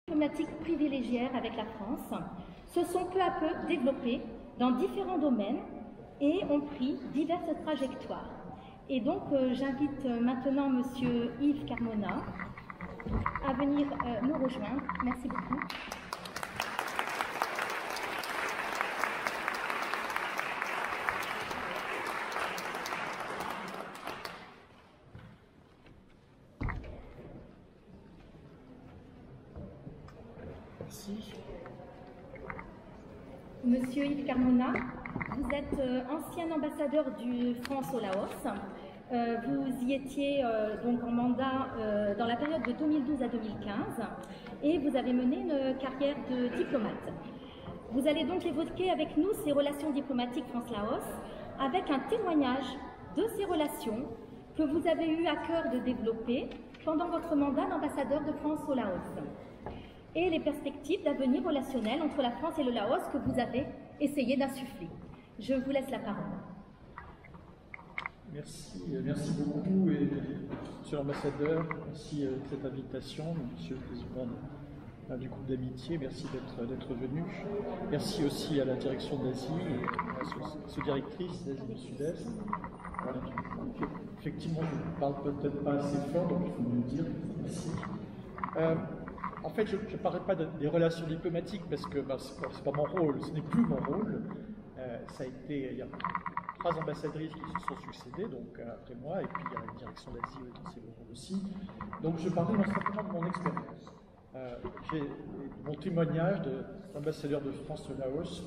Diplomatiques privilégiées avec la France se sont peu à peu développées dans différents domaines et ont pris diverses trajectoires. Et donc j'invite maintenant Monsieur Yves Carmona à venir nous rejoindre. Merci beaucoup. Monsieur Yves Carmona, vous êtes ancien ambassadeur de France au Laos. Vous y étiez donc en mandat dans la période de 2012 à 2015 et vous avez mené une carrière de diplomate. Vous allez donc évoquer avec nous ces relations diplomatiques France-Laos avec un témoignage de ces relations que vous avez eu à cœur de développer pendant votre mandat d'ambassadeur de France au Laos, et les perspectives d'avenir relationnel entre la France et le Laos que vous avez essayé d'insuffler. Je vous laisse la parole. Merci beaucoup, et Monsieur l'ambassadeur, merci de cette invitation, Monsieur le Président du groupe d'amitié, merci d'être venu. Merci aussi à la direction d'Asie et à la sous-directrice d'Asie du Sud-Est. Voilà. Effectivement, je ne parle peut-être pas assez fort, donc il faut me le dire. Merci. En fait, je ne parlerai pas des relations diplomatiques parce que ce n'est pas mon rôle, ce n'est plus mon rôle. Ça a été, il y a 3 ambassadrices qui se sont succédées, donc après moi, et puis il y a la direction d'Asie dans ses rôles aussi. Donc je parlerai simplement de mon expérience. J'ai mon témoignage d'ambassadeur de France au Laos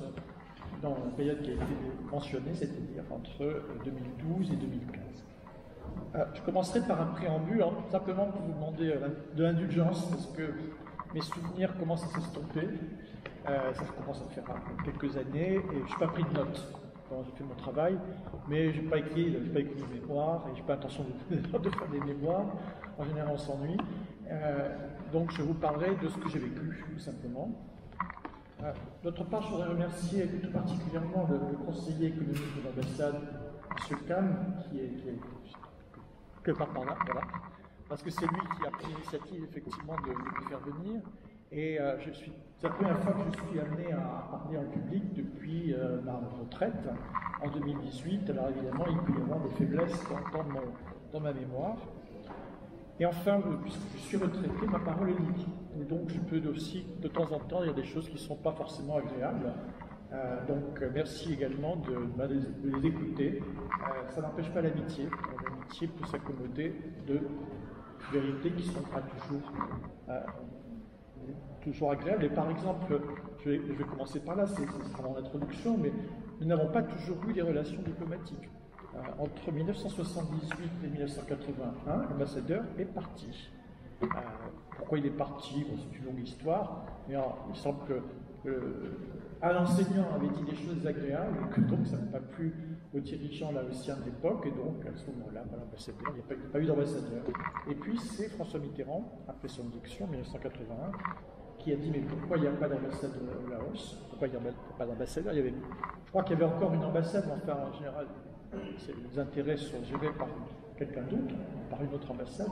dans la période qui a été mentionnée, c'est-à-dire entre 2012 et 2015. Je commencerai par un préambule, simplement pour vous demander de l'indulgence, parce que mes souvenirs commencent à s'estomper. Ça commence à faire quelques années, et je n'ai pas pris de notes quand j'ai fait mon travail, mais je n'ai pas écrit de mémoire, et je n'ai pas l'intention de faire des mémoires. En général, on s'ennuie. Donc, je vous parlerai de ce que j'ai vécu, tout simplement. D'autre part, je voudrais remercier tout particulièrement le conseiller économique de l'ambassade, M. Kahn, qui est quelque part par là, voilà. Parce que c'est lui qui a pris l'initiative, effectivement, de me faire venir. Et c'est la première fois que je suis amené à parler en public depuis ma retraite, en 2018. Alors évidemment, il peut y avoir des faiblesses dans ma mémoire. Et enfin, puisque je suis retraité, ma parole est libre. Et donc, je peux aussi, de temps en temps, dire des choses qui ne sont pas forcément agréables. Donc, merci également de les écouter. Ça n'empêche pas l'amitié. L'amitié peut s'accommoder de vérités qui ne sont pas toujours agréables. Et par exemple, je vais commencer par là, c'est mon introduction, mais nous n'avons pas toujours eu des relations diplomatiques. Entre 1978 et 1981, l'ambassadeur est parti. Pourquoi il est parti? Bon, c'est une longue histoire, mais il semble qu'un enseignant avait dit des choses agréables, et que donc ça n'a pas plu aux dirigeants laotiens de l'époque, et donc à ce moment-là, l'ambassadeur, il n'y a pas eu d'ambassadeur. Et puis c'est François Mitterrand, après son élection en 1981, qui a dit mais pourquoi il n'y a pas d'ambassade au Laos? Pourquoi il n'y a pas d'ambassadeur? Je crois qu'il y avait encore une ambassade, mais enfin en général, les intérêts sont gérés par quelqu'un d'autre, par une autre ambassade.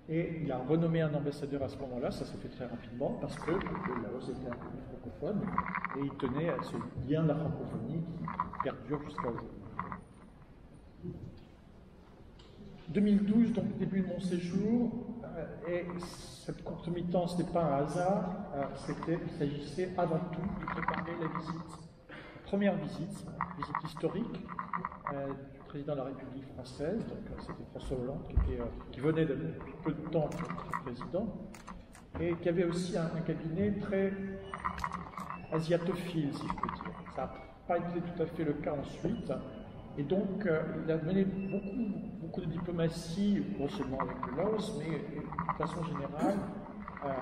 Et il a renommé un ambassadeur à ce moment-là, ça s'est fait très rapidement, parce que le Laos était un pays francophone, et il tenait à ce lien de la francophonie qui perdure jusqu'à aujourd'hui. 2012, donc début de mon séjour, et cette concomitance n'est pas un hasard, il s'agissait avant tout de préparer la première visite historique du président de la République française, donc c'était François Hollande, qui venait depuis peu de temps pour être président, et qui avait aussi un cabinet très asiatophile, si je peux dire. Ça n'a pas été tout à fait le cas ensuite, Et donc, il a mené beaucoup de diplomatie, non seulement avec le Laos, mais de façon générale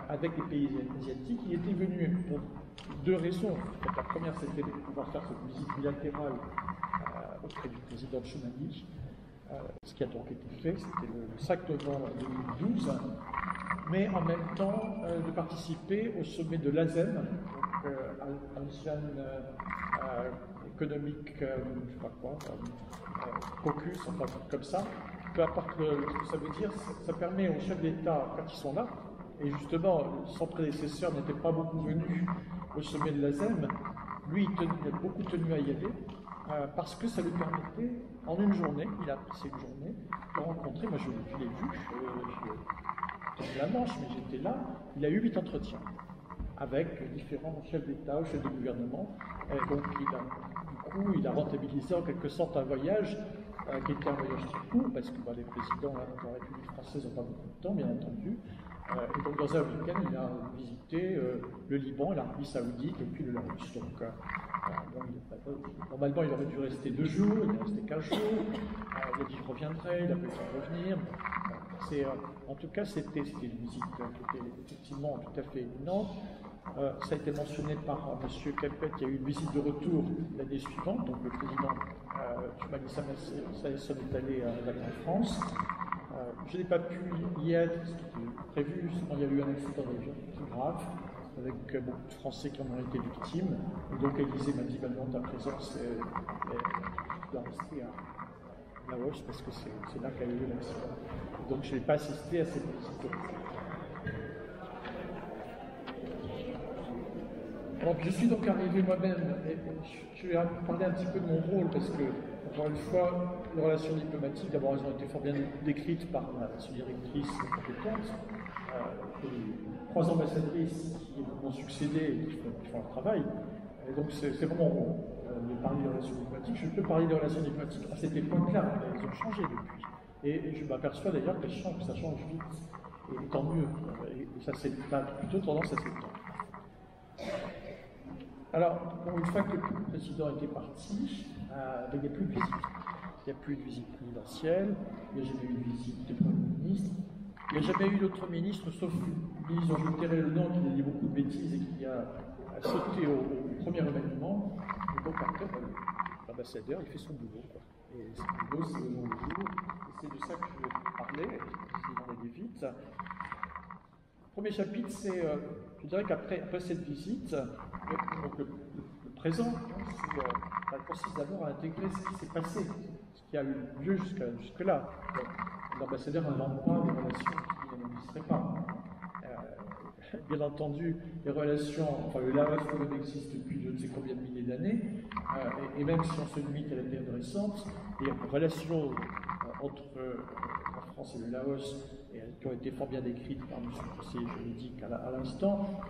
avec les pays asiatiques. Il était venu pour deux raisons. La première, c'était de pouvoir faire cette visite bilatérale auprès du président Tchounani, ce qui a donc été fait, c'était le 5 novembre 2012, mais en même temps de participer au sommet de l'ASEM, donc Asian Economic, je ne sais pas quoi, caucus, enfin comme ça. Peu importe ce que ça veut dire, ça permet aux chefs d'État, quand ils sont là, et justement, son prédécesseur n'était pas beaucoup venu au sommet de l'ASEM, lui, il a beaucoup tenu à y aller, parce que ça lui permettait, en une journée, il a passé une journée, de rencontrer, moi je l'ai vu, je la manche, mais j'étais là, il a eu 8 entretiens avec différents chefs d'État, chefs de gouvernement, et donc il a rentabilisé en quelque sorte un voyage qui était un voyage très court, parce que les présidents de la République française n'ont pas beaucoup de temps, bien entendu. Et donc, dans un week-end, il a visité le Liban, l'Arabie Saoudite et puis le Laos. Donc, normalement, il aurait dû rester 2 jours, il est resté 15 jours. Il a dit je reviendrai, il a pu revenir. En tout cas, c'était une visite qui était effectivement tout à fait éminente. Ça a été mentionné par M. Kempet, il y a eu une visite de retour l'année suivante. Donc, le président Tchoumani Saïsson est allé en France. Je n'ai pas pu y être, ce qui était prévu, il y a eu un accident d'avion très grave, avec beaucoup de Français qui en ont été victimes. Et donc Élysée m'a dit, non, ta présence doit rester à Laos, parce que c'est là qu'a eu l'accident. Donc je n'ai pas assisté à cette visite. Alors, je suis donc arrivé moi-même, et je vais parler un petit peu de mon rôle, parce que, encore une fois, les relations diplomatiques, d'abord, elles ont été fort bien décrites par ma directrice compétente, les 3 ambassadrices qui m'ont succédé et qui font leur travail. Et donc, c'est vraiment mon rôle de parler des relations diplomatiques. Je peux parler des relations diplomatiques à cette époque-là, elles ont changé depuis. Et je m'aperçois d'ailleurs que ça change vite, et tant mieux. Et ça a plutôt tendance à s'étendre. Alors, une fois que le président était parti, il n'y a plus de visite. Il n'y a plus de visite présidentielle, il n'y a jamais eu de visite du Premier ministre, il n'y a jamais eu d'autre ministre, sauf le ministre dont je tairai le nom, qui a dit beaucoup de bêtises et qui a sauté au premier événement. Et donc après, l'ambassadeur, il fait son boulot, quoi. Et son boulot, c'est au long du jour. Et c'est de ça que je vais parler, si on va aller vite. Le premier chapitre, c'est, je dirais qu'après cette visite, donc le présent, consiste d'abord à intégrer ce qui s'est passé, ce qui a eu lieu jusque-là. L'ambassadeur n'invente pas des relations qui n'existeraient pas. Bien entendu, les relations, le Laos existe depuis je ne sais combien de milliers d'années, et même si on se limite à la période récente, les relations entre la France et le Laos, qui ont été fort bien décrites par M. le conseiller juridique à l'instant,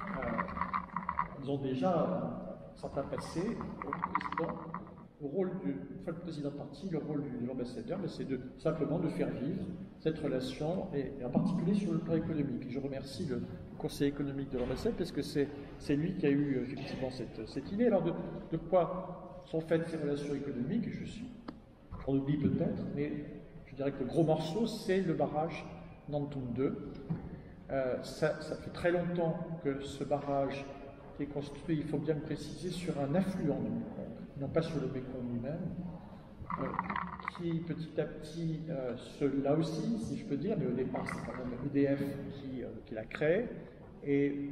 ils ont déjà certains passé au président. Le rôle une fois le président parti, le rôle de l'ambassadeur, c'est simplement de faire vivre cette relation, et en particulier sur le plan économique. Et je remercie le conseil économique de l'ambassade, parce que c'est lui qui a eu effectivement cette idée. Alors de quoi sont faites ces relations économiques? J'en oublie peut-être, mais je dirais que le gros morceau, c'est le barrage Nantung 2. Ça fait très longtemps que ce barrage est construit, il faut bien le préciser, sur un affluent du Mekong, non pas sur le Mekong lui-même, qui petit à petit, là aussi, si je peux dire, mais au départ c'est quand même EDF qui l'a créé, et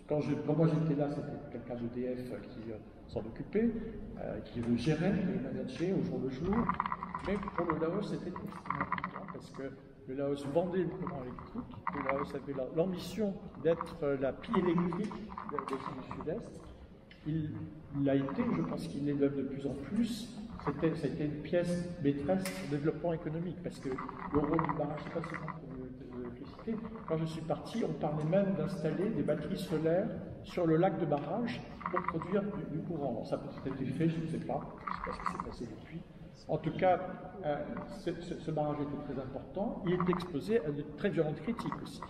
quand moi j'étais là, c'était quelqu'un d'EDF qui s'en occupait, qui le gérait, qui le manageait au jour le jour, mais pour le Laos c'était extrêmement important, parce que le Laos vendait le courant électrique, le Laos avait l'ambition d'être la pile électrique des îles du Sud-Est. Il l'a été, je pense qu'il l'est de plus en plus. C'était une pièce maîtresse du développement économique, parce que le rôle du barrage, c'est pas seulement pour l'électricité. Quand je suis parti, on parlait même d'installer des batteries solaires sur le lac de barrage pour produire du courant. Bon, ça peut être été fait, je ne sais pas ce qui s'est passé depuis. En tout cas, ce barrage était très important. Il est exposé à de très violentes critiques aussi.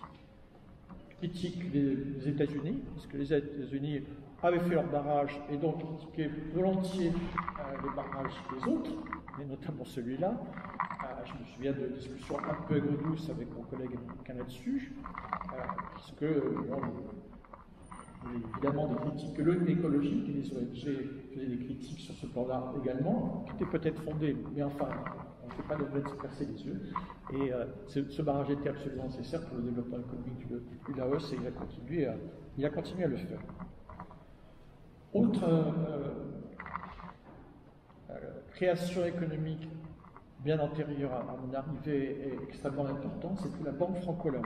critique des États-Unis, parce que les États-Unis avaient fait leur barrage et donc critiquaient volontiers les barrages des autres, et notamment celui-là. Je me souviens de discussions un peu aigre-douces avec mon collègue américain là-dessus, puisque évidemment des critiques écologiques et les ONG faisaient des critiques sur ce plan-là également, qui étaient peut-être fondées, mais enfin, on ne fait pas de se percer les yeux. Et ce barrage était absolument nécessaire pour le développement économique du Laos et il a continué à le faire. Autre création économique bien antérieure à mon arrivée et extrêmement importante, c'était la Banque franco-laos.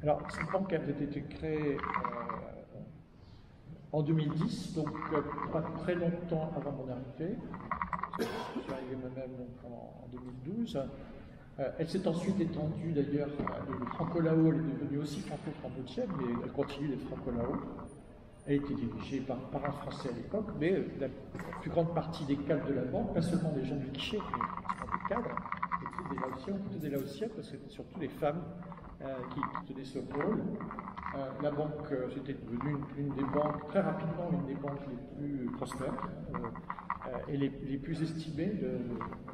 Alors, cette banque avait été créée en 2010, donc pas très longtemps avant mon arrivée. Je suis arrivé moi-même en 2012. Elle s'est ensuite étendue d'ailleurs, le franco-lao, elle est devenue aussi franco-cambodgienne, mais elle continue d'être franco-lao. Elle était dirigée par un Français à l'époque, mais la plus grande partie des cadres de la banque, pas seulement des gens du guichet, mais des cadres, étaient des Laotiens, parce que c'était surtout les femmes qui tenaient ce rôle. La banque, c'était devenue une des banques, très rapidement, une des banques les plus prospères et les plus estimées,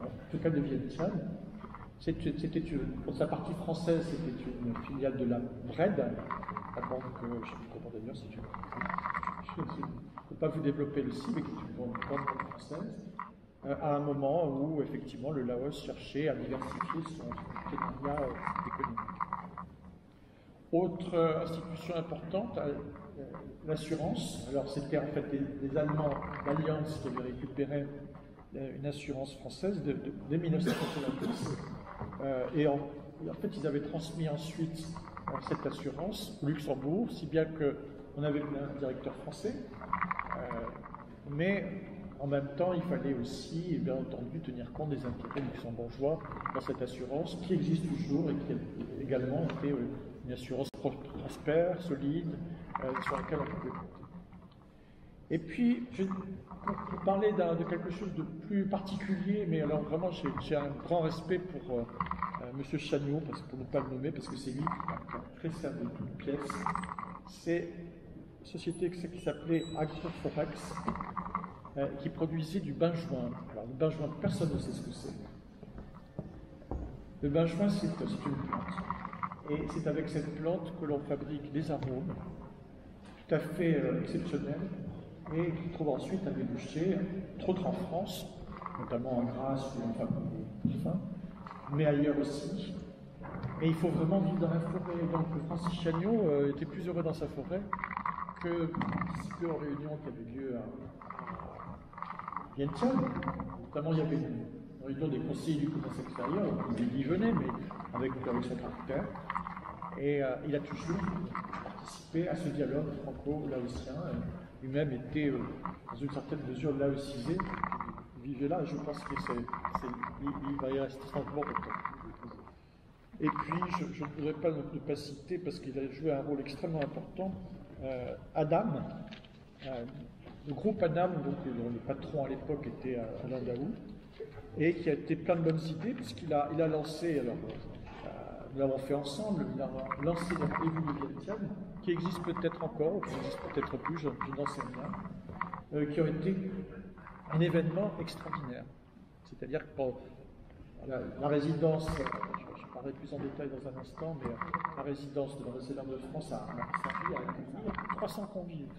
en tout cas de Vientiane. Pour sa partie française, c'était une filiale de la BRED, la banque, je ne sais plus comment d'ailleurs, je ne peux pas vous développer ici, mais qui est une banque française, à un moment où, effectivement, le Laos cherchait à diversifier son partenariat économique. Autre institution importante, l'assurance. Alors, c'était en fait des Allemands d'Alliance qui avaient récupéré une assurance française dès 1990. Et en fait, ils avaient transmis ensuite cette assurance au Luxembourg, si bien qu'on avait un directeur français, mais en même temps, il fallait aussi, bien entendu, tenir compte des intérêts luxembourgeois dans cette assurance, qui existe toujours et qui a également été une assurance prospère, solide, sur laquelle on pouvait compter. Et puis, je vais vous parler de quelque chose de plus particulier, mais alors vraiment, j'ai un grand respect pour M. Chagnot, pour ne pas le nommer, parce que c'est lui qui a créé ça de toutes pièces. C'est une société qui s'appelait Agroforex, qui produisait du benjoin. Alors, le benjoin, personne ne sait ce que c'est. Le benjoin, c'est une plante. Et c'est avec cette plante que l'on fabrique des arômes tout à fait exceptionnels et qui trouvent ensuite à déboucher, entre autres en France, notamment en Grasse ou en parfum, mais ailleurs aussi. Et il faut vraiment vivre dans la forêt. Donc Francis Chagnot était plus heureux dans sa forêt que participer aux réunions qui avaient lieu à Vientiane. Notamment, il y avait une réunion des conseillers du commerce extérieur, il y venait, mais avec son caractère. Et il a toujours participé à ce dialogue franco-laotien. Lui-même était, dans une certaine mesure, laocisé. Il vivait là, et je pense qu'il va y rester simplement longtemps. Et puis, je ne voudrais pas ne pas citer, parce qu'il a joué un rôle extrêmement important, Adam, le groupe Adam, dont le patron à l'époque était Alain Daoud, et qui a été plein de bonnes idées, puisqu'il a lancé, alors, nous l'avons fait ensemble, il a lancé la revue de Vientiane, qui existe peut-être encore, ou qui n'existe peut-être plus, je n'en sais rien, qui a été un événement extraordinaire. C'est-à-dire que pour la résidence, je parlerai plus en détail dans un instant, mais la résidence de l'ambassadeur de France a servi à accueillir 300 convives.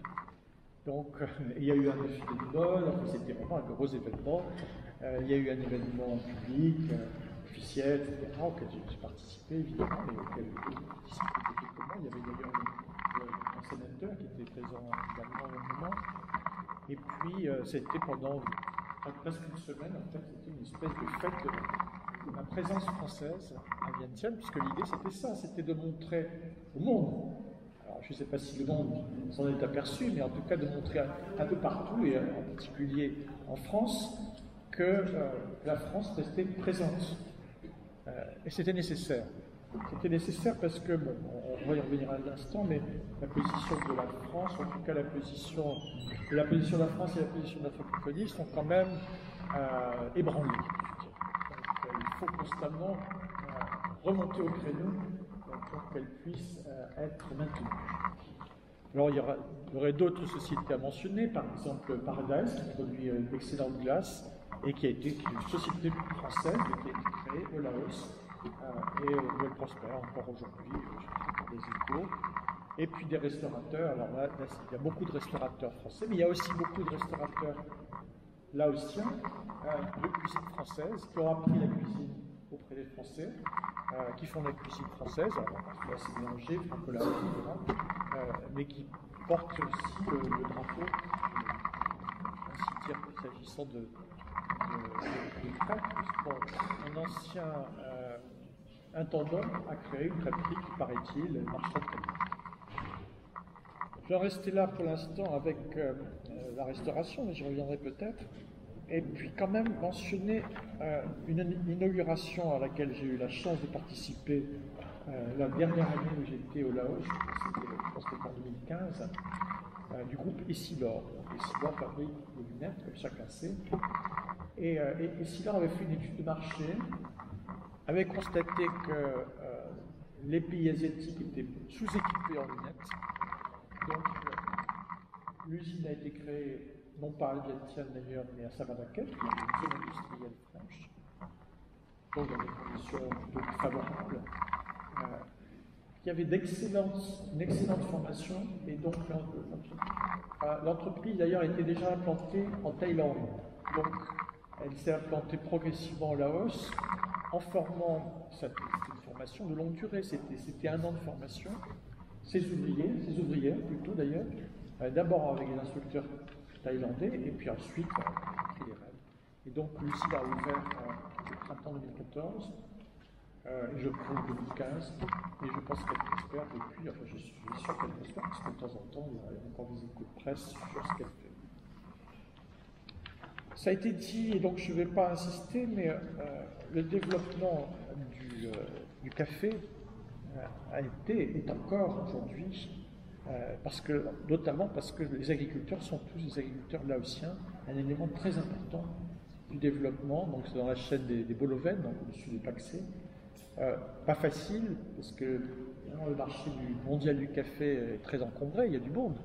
Donc, il y a eu un défilé de mode, enfin, c'était vraiment un gros événement. Il y a eu un événement public, officiel, etc., auquel j'ai participé évidemment, mais auquel j'ai participé effectivement. Il y avait d'ailleurs un sénateur qui était présent également au moment. Et puis, c'était pendant presque une semaine, en fait, c'était une espèce de fête de la présence française à Vientiane, puisque l'idée c'était ça, c'était de montrer au monde. Alors, je ne sais pas si le monde s'en est aperçu, mais en tout cas de montrer un peu partout, et en particulier en France, que la France restait présente. Et c'était nécessaire. C'était nécessaire parce que, bon, on va y revenir à l'instant, mais la position de la France, en tout cas la position de la France et la position de la francophonie sont quand même ébranlées. Donc, il faut constamment remonter au créneau pour qu'elle puisse être maintenue. Alors, il y aurait d'autres sociétés à mentionner, par exemple Paradise, qui produit d'excellentes glaces, et qui est une société française qui a été créée au Laos, et où elle prospère encore aujourd'hui, des échos. Et puis des restaurateurs, alors là, il y a beaucoup de restaurateurs français, mais il y a aussi beaucoup de restaurateurs laotiens de cuisine française, qui ont appris la cuisine auprès des Français, qui font de la cuisine française, alors parfois c'est mélangé, franco-laos, mais qui portent aussi le drapeau, ainsi dire, s'agissant de crêpes. Un ancien intendant a créé une crêperie qui, paraît-il, marche très bien. Je vais en rester là pour l'instant avec la restauration, mais j'y reviendrai peut-être. Et puis quand même mentionner une inauguration à laquelle j'ai eu la chance de participer la dernière année où j'étais au Laos, je pense que c'était en 2015, du groupe Essilor. Essilor fabrique des lunettes, comme chacun sait. Et Essilor avait fait une étude de marché, avait constaté que les pays asiatiques étaient sous-équipés en lunettes. Donc, l'usine a été créée, non pas à Vientiane d'ailleurs, mais à Savannakhet, qui est une zone industrielle franche, donc dans des conditions plutôt favorables, qui avait une excellente formation, et donc l'entreprise d'ailleurs était déjà implantée en Thaïlande. Donc, elle s'est implantée progressivement au Laos, en formant cette formation de longue durée. C'était 1 an de formation. Ses ouvrières plutôt d'ailleurs, d'abord avec les instructeurs thaïlandais, et puis ensuite pris les rênes. Et donc Lucie a ouvert au printemps 2014, et je crois 2015, et je pense qu'elle prospère depuis, enfin je suis sûr qu'elle prospère, parce que de temps en temps il y a encore des échos de presse sur ce qu'elle fait. Ça a été dit, et donc je ne vais pas insister, mais le développement du café est encore aujourd'hui, notamment parce que les agriculteurs sont tous des agriculteurs laotiens, un élément très important du développement, donc c'est dans la chaîne des Bolovènes, donc au-dessus des Paxé. Pas facile, parce que le marché mondial du café est très encombré, il y a du monde,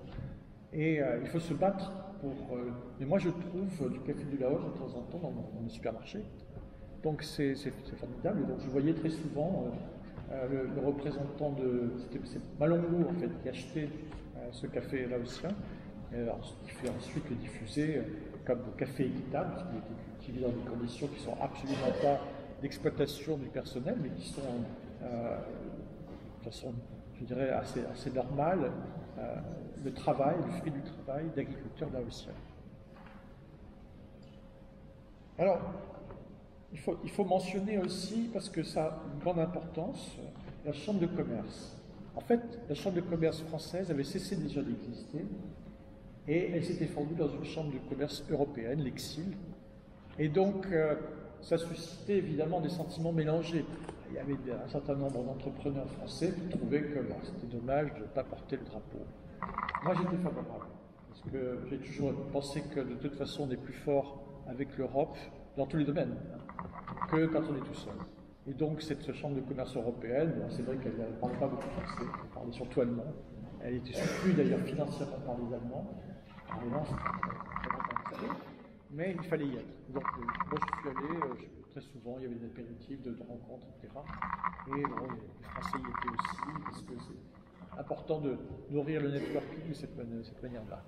et il faut se battre pour... mais moi je trouve du café du Laos de temps en temps dans les supermarchés, donc c'est formidable, et donc je voyais très souvent... le représentant c'est Malongou en fait qui achetait ce café laotien, qui fait ensuite le diffuser comme café équitable, parce qu'il était cultivé dans des conditions qui ne sont absolument pas d'exploitation du personnel, mais qui sont de façon, je dirais, assez normale, le fruit du travail d'agriculteurs laotiens. Alors, il faut mentionner aussi, parce que ça a une grande importance, la Chambre de commerce. En fait, la Chambre de commerce française avait cessé déjà d'exister, et elle s'était fondue dans une Chambre de commerce européenne, l'Exil. Et donc, ça suscitait évidemment des sentiments mélangés. Il y avait un certain nombre d'entrepreneurs français qui trouvaient que c'était dommage de ne pas porter le drapeau. Moi, j'étais favorable, parce que j'ai toujours pensé que de toute façon, on est plus fort avec l'Europe, dans tous les domaines, que quand on est tout seul. Et donc cette chambre de commerce européenne, c'est vrai qu'elle ne parlait pas beaucoup français, elle parlait surtout allemand. Elle était soutenue d'ailleurs financièrement par les Allemands. Mais il fallait y être. Donc moi je suis allé très souvent, il y avait des apéritifs, de rencontres, etc. Et bon, les Français y étaient aussi, parce que c'est important de nourrir le networking de cette manière-là.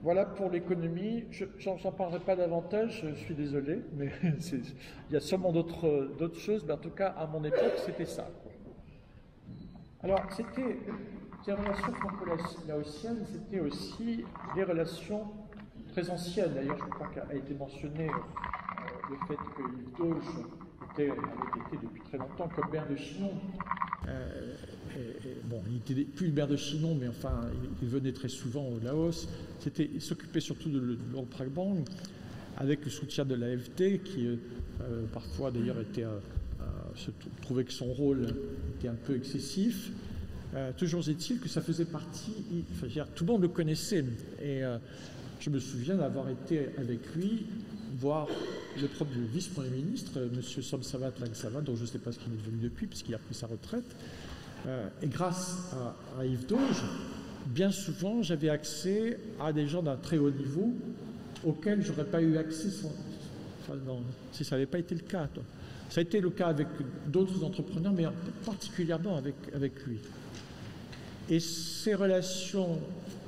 Voilà pour l'économie. J'en parlerai pas davantage, je suis désolé, mais il y a sûrement d'autres choses, mais en tout cas, à mon époque, c'était ça. Alors, c'était des relations franco-laotiennes, c'était aussi des relations très anciennes. D'ailleurs, je crois qu'a été mentionné le fait que Yves Dauge avait été depuis très longtemps comme maire de Chinon. Bon, il n'était plus le maire de Chinon, mais enfin, il venait très souvent au Laos. Il s'occupait surtout de Luang Prabang, avec le soutien de l'AFD, qui parfois d'ailleurs se trouvait que son rôle était un peu excessif. Toujours est-il que ça faisait partie, tout le monde le connaissait. Et je me souviens d'avoir été avec lui, voir le vice-premier ministre, M. Somsavat Langsava, dont je ne sais pas ce qu'il est devenu depuis, puisqu'il a pris sa retraite. Et grâce à Yves Dauge, bien souvent, j'avais accès à des gens d'un très haut niveau auxquels je n'aurais pas eu accès si ça n'avait pas été le cas. Ça a été le cas avec d'autres entrepreneurs, mais particulièrement avec lui. Et ces relations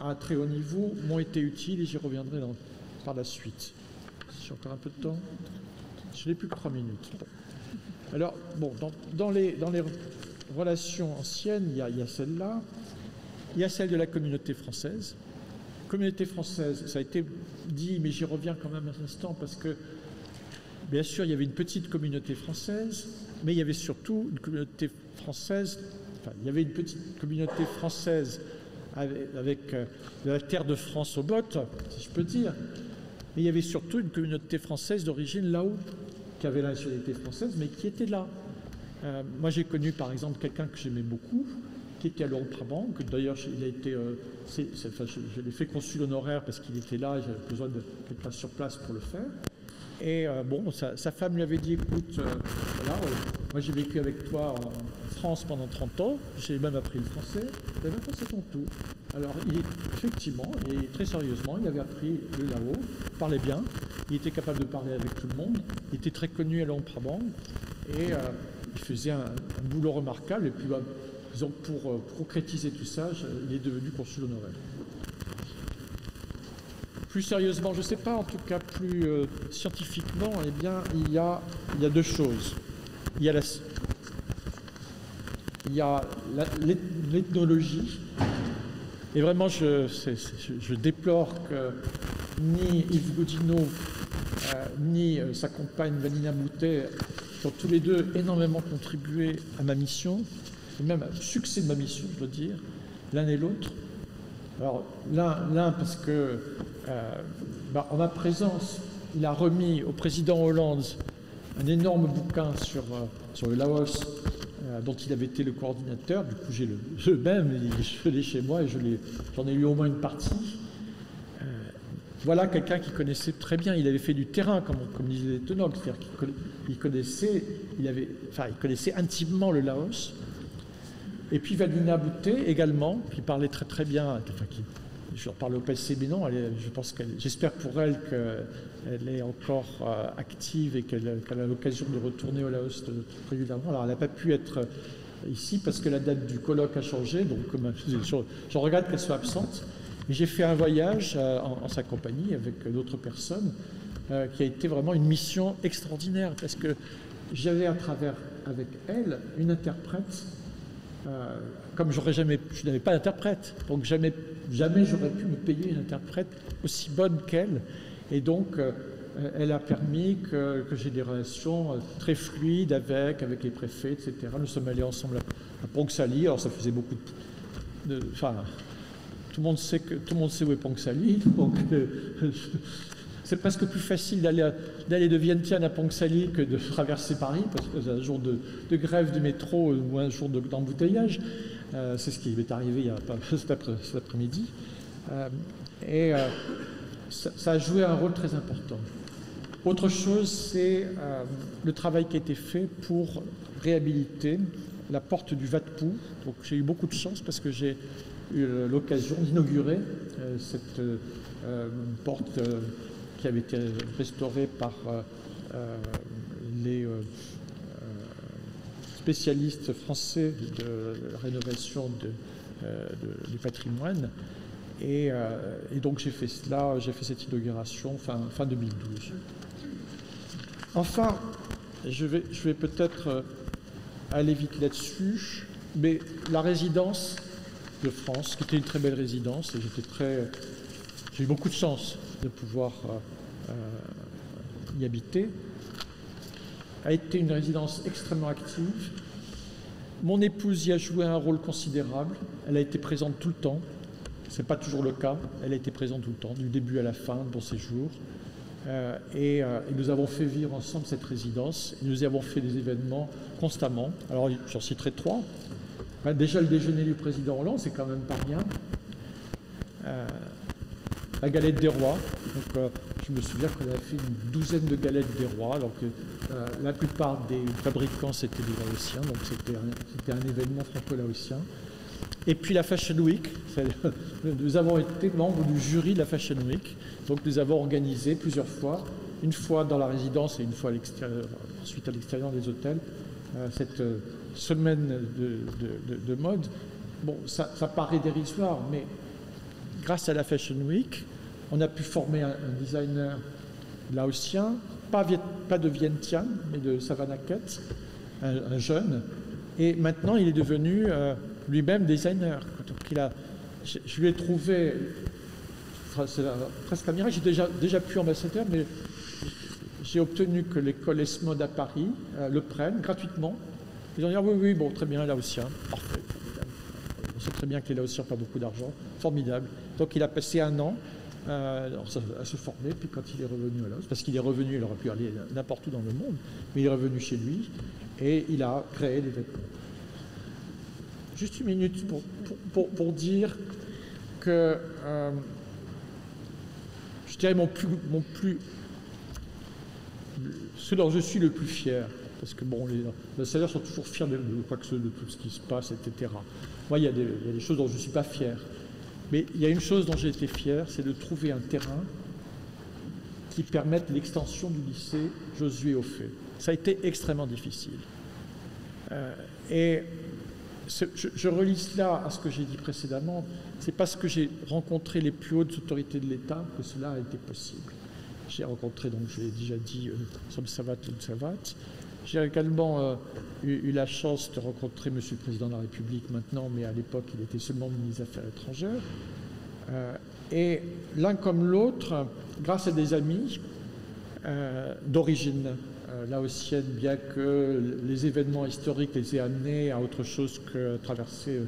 à un très haut niveau m'ont été utiles et j'y reviendrai par la suite. J'ai encore un peu de temps. Je n'ai plus que 3 minutes. Alors, bon, dans les relations anciennes, il y a celle-là. Il y a celle de la communauté française. Communauté française, ça a été dit, mais j'y reviens quand même un instant, parce que, bien sûr, il y avait une petite communauté française, mais il y avait surtout une communauté française, il y avait une petite communauté française avec de la terre de France aux bottes, si je peux dire, mais il y avait surtout une communauté française d'origine là-haut, qui avait la nationalité française, mais qui était là. Moi, j'ai connu, par exemple, quelqu'un que j'aimais beaucoup, qui était à Londres-Brabant, que d'ailleurs, il a été, je l'ai fait consul honoraire parce qu'il était là, j'avais besoin de quelqu'un sur place pour le faire. Et bon, sa femme lui avait dit, écoute, voilà, moi j'ai vécu avec toi en France pendant 30 ans, j'ai même appris le français, maintenant c'est ton tour. Alors, effectivement, et très sérieusement, il avait appris le lao, parlait bien, il était capable de parler avec tout le monde, il était très connu à Londres-Brabant, et il faisait un boulot remarquable, et puis disons, pour concrétiser tout ça, il est devenu consul honoraire. Plus sérieusement, je ne sais pas, en tout cas plus scientifiquement, eh bien, il y a 2 choses. Il y a l'ethnologie, et vraiment, je déplore que ni Yves Godineau, ni sa compagne Vanina Moutet, qui ont tous les deux énormément contribué à ma mission, et même au succès de ma mission, je dois dire, l'un et l'autre. Alors, l'un parce que, en ma présence, il a remis au président Hollande un énorme bouquin sur le Laos, dont il avait été le coordinateur. Du coup, j'ai le même, je l'ai chez moi et j'en ai lu au moins une partie. Voilà quelqu'un qui connaissait très bien, il avait fait du terrain, comme disaient les ethnologues, c'est-à-dire qu'il connaissait intimement le Laos. Et puis Vanina Moutet également, qui parlait très très bien, je leur parle au passé, mais non, j'espère pour elle qu'elle est encore active et qu'elle a l'occasion de retourner au Laos régulièrement. Alors elle n'a pas pu être ici parce que la date du colloque a changé, donc je regrette qu'elle soit absente. Mais j'ai fait un voyage en sa compagnie avec d'autres personnes qui a été vraiment une mission extraordinaire parce que j'avais à travers avec elle une interprète. Comme je n'avais pas d'interprète, donc jamais j'aurais pu me payer une interprète aussi bonne qu'elle. Et donc, elle a permis que j'ai des relations très fluides avec les préfets, etc. Nous sommes allés ensemble à Ponxali. Alors, ça faisait beaucoup de tout le monde sait où est Ponxali. Donc, c'est presque plus facile d'aller de Vientiane à Ponxali que de traverser Paris, parce que c'est un jour de grève du métro ou un jour d'embouteillage. C'est ce qui m'est arrivé cet après-midi. Ça a joué un rôle très important. Autre chose, c'est le travail qui a été fait pour réhabiliter la porte du Vatpou. Donc j'ai eu beaucoup de chance parce que j'ai eu l'occasion d'inaugurer cette porte qui avait été restaurée par les spécialistes français de la rénovation du patrimoine. Et donc j'ai fait cela, j'ai fait cette inauguration fin 2012. Enfin, je vais peut-être aller vite là-dessus, mais la résidence de France, qui était une très belle résidence, et j'ai eu beaucoup de chance de pouvoir y habiter, a été une résidence extrêmement active. Mon épouse y a joué un rôle considérable, elle a été présente tout le temps. Ce n'est pas toujours le cas, elle a été présente tout le temps, du début à la fin de mon séjour. Et nous avons fait vivre ensemble cette résidence. Nous y avons fait des événements constamment. Alors, j'en citerai 3. Déjà, le déjeuner du président Hollande, c'est quand même pas rien. La galette des rois. Donc, je me souviens qu'on avait fait une douzaine de galettes des rois. Donc, la plupart des fabricants, c'était des Laotiens, donc c'était un événement franco-laotien. Et puis la Fashion Week, nous avons été membres du jury de la Fashion Week. Donc nous avons organisé plusieurs fois, une fois dans la résidence et une fois à l'extérieur, ensuite à l'extérieur des hôtels, cette semaine de mode. Bon, ça paraît dérisoire, mais grâce à la Fashion Week, on a pu former un designer laotien, pas de Vientiane, mais de Savannakhet, un jeune. Et maintenant, il est devenu lui-même designer. Donc je lui ai trouvé, c'est presque un miracle, j'ai déjà pu ambassadeur, mais j'ai obtenu que l'école ESMOD à Paris le prenne gratuitement. Ils ont dit, ah, oui, bon, très bien, Laotien, parfait. On sait très bien que les Laotiens n'ont pas beaucoup d'argent, formidable. Donc il a passé un an à se former, puis quand il est revenu à Laos, parce qu'il est revenu, il aurait pu aller n'importe où dans le monde, mais il est revenu chez lui et il a créé des vêtements. Juste une minute pour dire que je dirais ce dont je suis le plus fier, parce que bon, les ambassadeurs sont toujours fiers de tout ce qui se passe, etc. Moi, il y a des choses dont je ne suis pas fier. Mais il y a une chose dont j'ai été fier, c'est de trouver un terrain qui permette l'extension du lycée Josué Auffet. Ça a été extrêmement difficile. Je relie cela à ce que j'ai dit précédemment. C'est parce que j'ai rencontré les plus hautes autorités de l'État que cela a été possible. J'ai rencontré, donc je l'ai déjà dit, Somsavat Somsavat. J'ai également eu la chance de rencontrer M. le Président de la République maintenant, mais à l'époque, il était seulement ministre des Affaires étrangères. Et l'un comme l'autre, grâce à des amis d'origine laotienne, bien que les événements historiques les aient amenés à autre chose que traverser.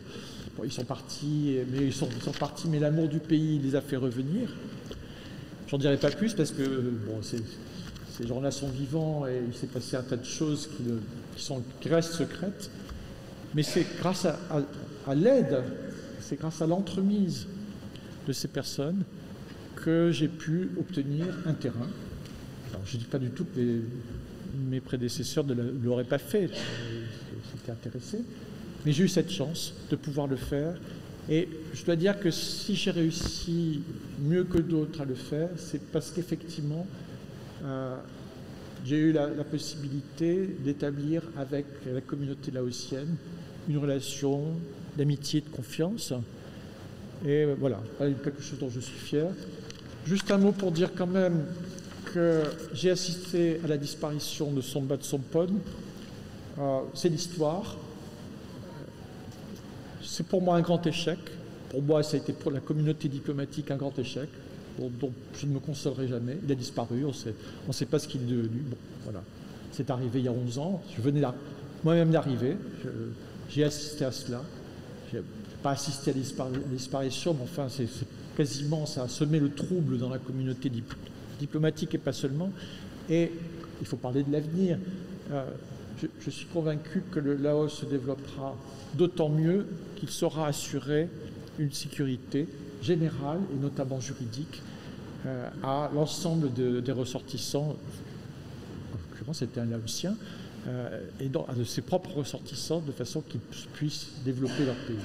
Bon, ils sont partis, mais l'amour du pays les a fait revenir. J'en dirai pas plus parce que bon, ces gens-là sont vivants et il s'est passé un tas de choses qui restent secrètes. Mais c'est grâce à l'aide, c'est grâce à l'entremise de ces personnes que j'ai pu obtenir un terrain. Alors, je ne dis pas du tout que mes prédécesseurs ne l'auraient pas fait, s'étaient intéressés, mais j'ai eu cette chance de pouvoir le faire. Et je dois dire que si j'ai réussi mieux que d'autres à le faire, c'est parce qu'effectivement, j'ai eu la possibilité d'établir avec la communauté laotienne une relation d'amitié, de confiance. Et voilà, quelque chose dont je suis fier. Juste un mot pour dire quand même que j'ai assisté à la disparition de Sombath Somphone. C'est l'histoire. C'est pour moi un grand échec. Pour moi, ça a été pour la communauté diplomatique un grand échec, dont je ne me consolerai jamais. Il a disparu, on ne sait pas ce qu'il est devenu. Bon, voilà. C'est arrivé il y a 11 ans. Je venais moi-même d'arriver. J'ai assisté à cela. Je n'ai pas assisté à la disparition, mais enfin, c'est quasiment, ça a semé le trouble dans la communauté diplomatique et pas seulement. Et il faut parler de l'avenir. Je suis convaincu que le Laos se développera d'autant mieux qu'il saura assurer une sécurité générale et notamment juridique à l'ensemble des ressortissants. En l'occurrence, c'était un Laotien, et de ses propres ressortissants, de façon qu'ils puissent développer leur pays.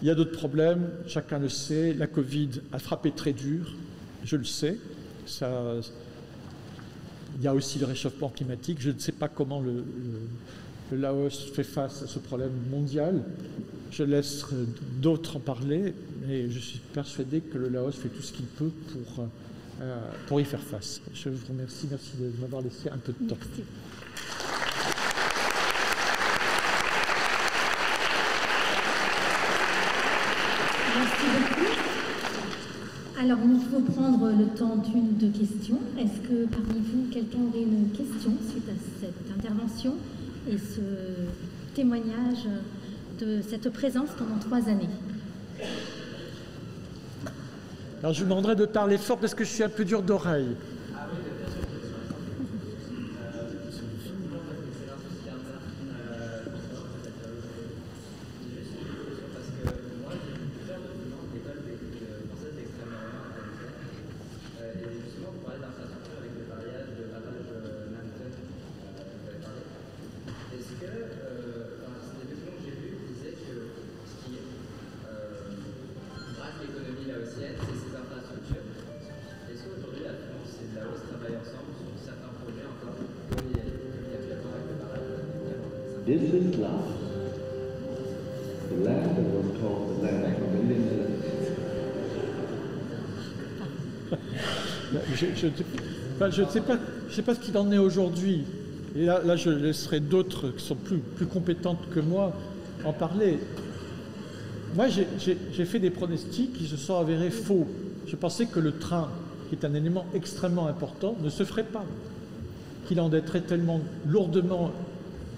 Il y a d'autres problèmes, chacun le sait. La Covid a frappé très dur, je le sais. Il y a aussi le réchauffement climatique. Je ne sais pas comment le Laos fait face à ce problème mondial. Je laisse d'autres en parler, mais je suis persuadé que le Laos fait tout ce qu'il peut pour y faire face. Je vous remercie. Merci de m'avoir laissé un peu de temps. Merci. Merci beaucoup. Alors, nous pouvons prendre le temps d'une ou deux questions. Est-ce que parmi vous, quelqu'un aurait une question suite à cette intervention et ce témoignage de cette présence pendant 3 années? Alors, je vous demanderai de parler fort parce que je suis un peu dur d'oreille. laotienne, c'est ses infrastructures. Est-ce qu'aujourd'hui la France et le Laos travaillent ensemble sur certains projets encore comme il y a actuellement avec le barrage de This is Laos, the land that was called the land of a million elephants. Je ne sais pas ce qu'il en est aujourd'hui. Et là, je laisserai d'autres qui sont plus compétentes que moi en parler. Moi, j'ai fait des pronostics qui se sont avérés faux. Je pensais que le train, qui est un élément extrêmement important, ne se ferait pas. Qu'il endetterait tellement lourdement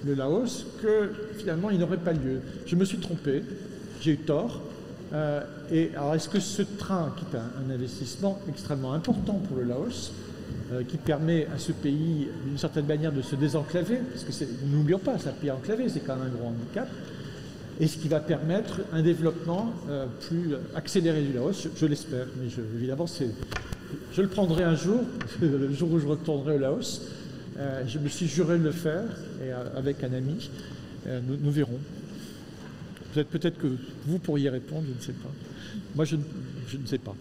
le Laos que finalement il n'aurait pas lieu. Je me suis trompé, j'ai eu tort. Et alors, est-ce que ce train, qui est un investissement extrêmement important pour le Laos, qui permet à ce pays, d'une certaine manière, de se désenclaver, parce que n'oublions pas, c'est un pays enclavé, c'est quand même un gros handicap, et ce qui va permettre un développement plus accéléré du Laos, je l'espère, mais évidemment, je le prendrai un jour, le jour où je retournerai au Laos. Je me suis juré de le faire, et avec un ami, nous verrons. Peut-être que vous pourriez répondre, je ne sais pas. Moi, je ne sais pas.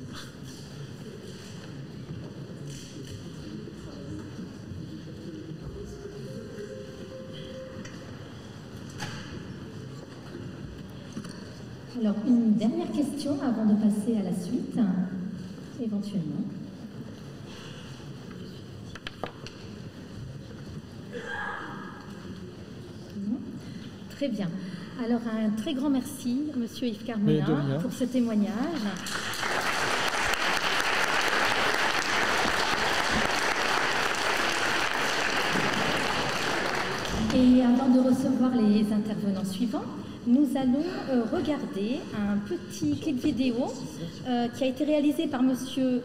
Alors, une dernière question avant de passer à la suite, éventuellement. Très bien. Alors, un très grand merci, Monsieur Yves Carmona, pour ce témoignage. Et avant de recevoir les intervenants suivants, nous allons regarder un petit clip vidéo qui a été réalisé par Monsieur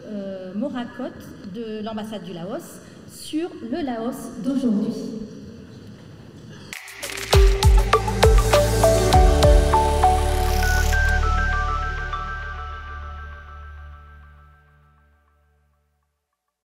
Morakot de l'ambassade du Laos sur le Laos d'aujourd'hui.